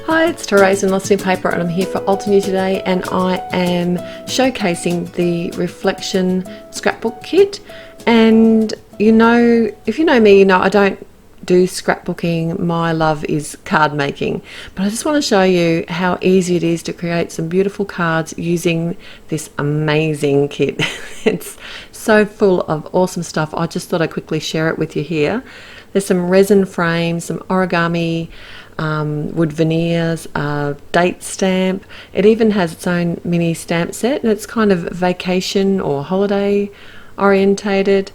Hi, it's Therese in Altenew Paper and I'm here for Altenew today, and I am showcasing the Reflection Scrapbook Kit. And you know, if you know me, you know I don't do scrapbooking. My love is card making, but I just want to show you how easy it is to create some beautiful cards using this amazing kit. It's so full of awesome stuff. I just thought I'd quickly share it with you here. There's some resin frames, some origami, wood veneers, date stamp. It even has its own mini stamp set, and it's kind of vacation or holiday orientated.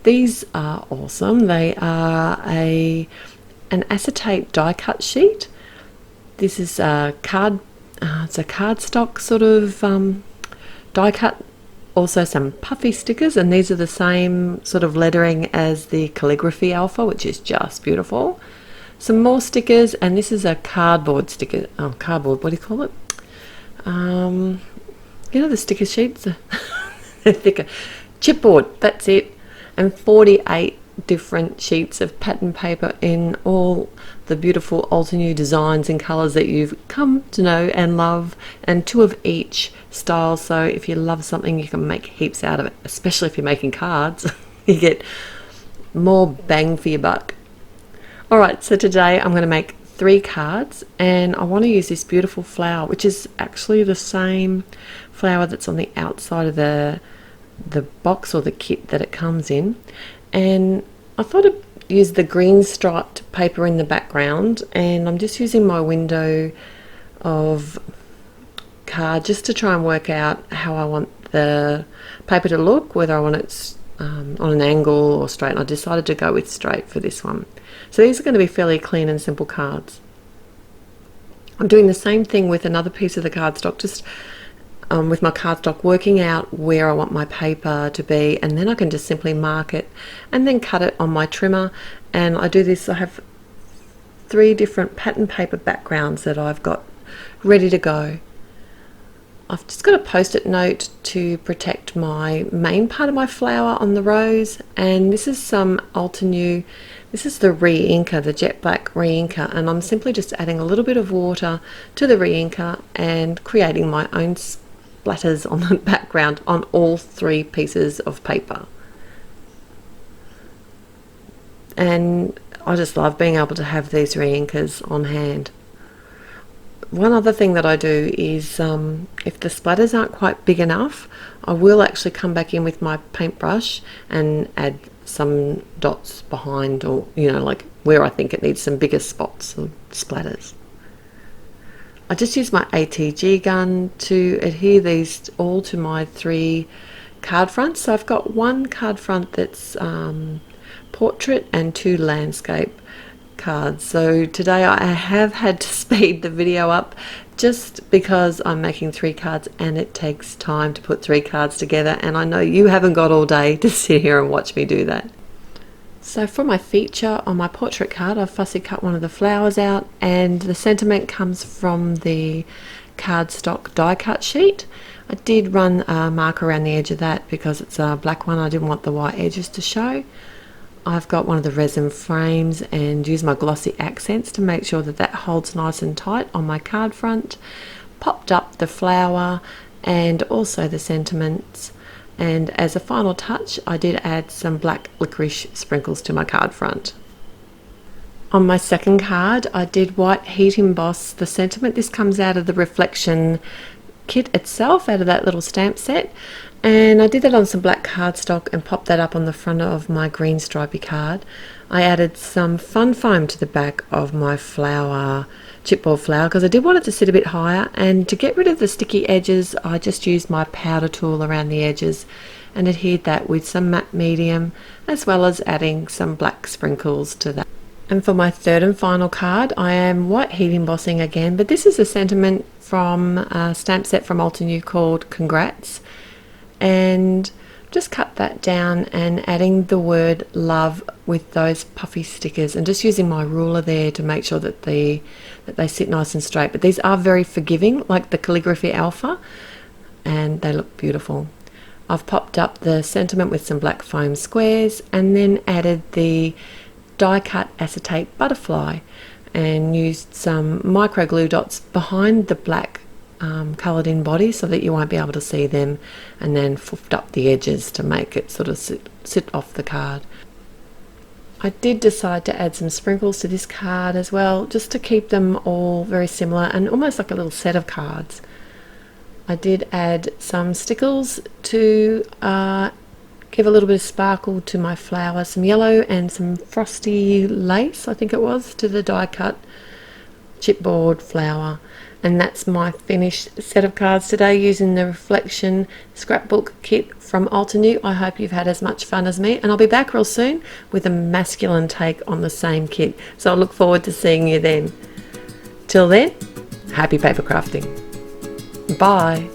These are awesome. They are an acetate die cut sheet. This is a it's a cardstock sort of die cut. Also some puffy stickers, and these are the same sort of lettering as the calligraphy alpha, which is just beautiful. Some more stickers, and this is a cardboard sticker. Oh, cardboard, what do you call it? You know the sticker sheets? They're thicker. Chipboard, that's it. And 48 different sheets of pattern paper in all the beautiful Altenew designs and colours that you've come to know and love, and 2 of each style. So if you love something, you can make heaps out of it, especially if you're making cards. You get more bang for your buck. Alright, so today I'm going to make 3 cards, and I want to use this beautiful flower, which is actually the same flower that's on the outside of the box or the kit that it comes in. And I thought I'd use the green striped paper in the background, and I'm just using my window of card just to try and work out how I want the paper to look, whether I want it on an angle or straight, and I decided to go with straight for this one. So these are going to be fairly clean and simple cards. I'm doing the same thing with another piece of the cardstock, just with my cardstock, working out where I want my paper to be, and then I can just simply mark it and then cut it on my trimmer. And I do this, I have 3 different pattern paper backgrounds that I've got ready to go. I've just got a post-it note to protect my main part of my flower on the rose, and this is some Altenew. This is the re-inker, the jet black re-inker, and I'm simply just adding a little bit of water to the re-inker and creating my own splatters on the background on all 3 pieces of paper. And I just love being able to have these re-inkers on hand. One other thing that I do is if the splatters aren't quite big enough, I will actually come back in with my paintbrush and add some dots behind, or you know, like where I think it needs some bigger spots or splatters. I just use my ATG gun to adhere these all to my 3 card fronts. So I've got 1 card front that's portrait and 2 landscape cards. So today I have had to speed the video up just because I'm making 3 cards and it takes time to put 3 cards together, and I know you haven't got all day to sit here and watch me do that. So for my feature on my portrait card, I've fussy cut one of the flowers out, and the sentiment comes from the cardstock die cut sheet. I did run a marker around the edge of that because it's a black one. I didn't want the white edges to show. I've got one of the resin frames and use my glossy accents to make sure that that holds nice and tight on my card front. Popped up the flower and also the sentiments, and as a final touch I did add some black licorice sprinkles to my card front. On my second card I did white heat emboss the sentiment. This comes out of the Reflection kit itself, out of that little stamp set, and I did that on some black cardstock and popped that up on the front of my green stripy card. I added some fun foam to the back of my flower, chipboard flower, because I did want it to sit a bit higher, and to get rid of the sticky edges I just used my powder tool around the edges and adhered that with some matte medium, as well as adding some black sprinkles to that. And for my third and final card I am white heat embossing again, but this is a sentiment from a stamp set from Altenew called Congrats, and just cut that down and adding the word love with those puffy stickers, and just using my ruler there to make sure that they sit nice and straight. But these are very forgiving, like the calligraphy alpha, and they look beautiful. I've popped up the sentiment with some black foam squares and then added the die cut acetate butterfly, and used some micro glue dots behind the black coloured in body so that you won't be able to see them, and then foofed up the edges to make it sort of sit off the card. I did decide to add some sprinkles to this card as well, just to keep them all very similar and almost like a little set of cards. I did add some stickles to give a little bit of sparkle to my flower, some yellow and some frosty lace, I think it was, to the die cut chipboard flower. And that's my finished set of cards today using the Reflection Scrapbook Kit from Altenew. I hope you've had as much fun as me, and I'll be back real soon with a masculine take on the same kit. So I look forward to seeing you then. Till then, happy paper crafting. Bye.